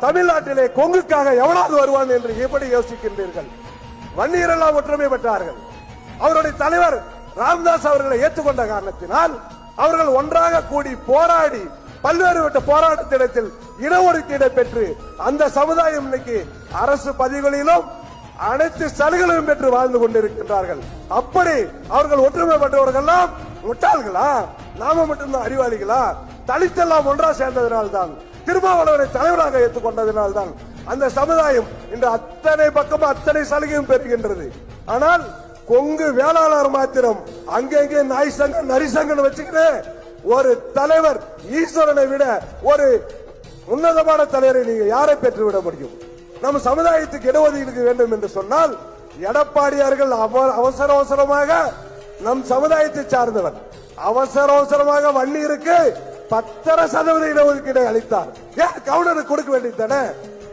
தமிழ்நாட்டிலே கொங்குக்காக எவனாவது வருவான் என்று எப்படி யோசிக்கின்றீர்கள்? வன்னியர் எல்லாம் ஒற்றுமை பெற்றார்கள். அவருடைய தலைவர் ராமதாஸ் அவர்களை ஏற்றுக்கொண்ட காரணத்தினால் அவர்கள் ஒன்றாக கூடி போராடி பல்வேறு போராட்டத்திடத்தில் இடஒதுக்கீடை பெற்று அந்த சமுதாயம் இன்னைக்கு அரசு பதவிகளிலும் அனைத்து சலுகைகளும் பெற்று வாழ்ந்து கொண்டிருக்கின்றார்கள். அப்படி அவர்கள் ஒற்றுமை பெற்றவர்கள் முட்டாள்களா? நாம மட்டும்தான் அறிவாளிகளா? தலித்தெல்லாம் ஒன்றா சேர்ந்ததனால்தான், திருமாவளவனை தலைவராக ஏற்றுக்கொண்டதனால்தான் அந்த சமுதாயம் இன்று அத்தனை பக்கமும் அத்தனை சலுகையும் பெறுகின்றது. ஆனால் கொங்கு வேளாளர் மாத்திரம் அங்கங்கே நாய் சங்கம் நரிசங்கம் வச்சுக்கிறேன். ஒரு தலைவர் ஈஸ்வரனை விட ஒரு உன்னதமான தலைவரை நீங்க யாரை பெற்றுவிட முடியும்? நம்ம சமுதாயத்துக்கு இடஒதுக்கீடு வேண்டும் என்று சொன்னால் எடப்பாடியார்கள் அவசர அவசரமாக நம் சமுதாயத்தை சார்ந்தவர் அவசரமாக வன்னியருக்கு 10% இடஒதுக்கீடை அளித்தார். ஏன் கவுண்டருக்கு கொடுக்க வேண்டியதானே?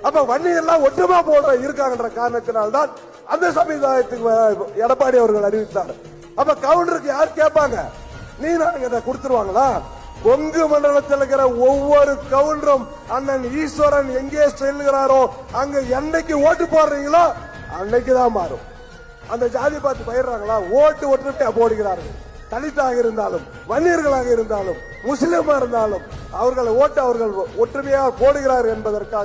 அப்ப வன்னியர் எல்லாம் ஒற்றுமா போடுற இருக்காங்கன்ற காரணத்தினால்தான் அந்த சமுதாயத்துக்கு எடப்பாடி அவர்கள் அறிவித்தார். அப்ப கவுண்டருக்கு யார் கேட்பாங்க? நீ நாங்க கொடுத்துருவாங்களா? கொங்கு மண்டலத்தில் இருக்கிற ஒவ்வொரு கவுண்டரும் அண்ணன் ஈஸ்வரன் எங்கே செல்கிறாரோ அங்க என்னைக்கு ஓட்டு போடுறீங்களோ அன்னைக்குதான் மாறும். அந்த ஜாதி பார்த்து பயிர்றாங்களா? ஓட்டு ஒற்றுமையா போடுகிறார்கள். தலித்தாக இருந்தாலும் வன்னியர்களாக இருந்தாலும் முஸ்லிமா இருந்தாலும் அவர்கள் ஓட்டு அவர்கள் ஒற்றுமையாக போடுகிறார்கள் என்பதற்காக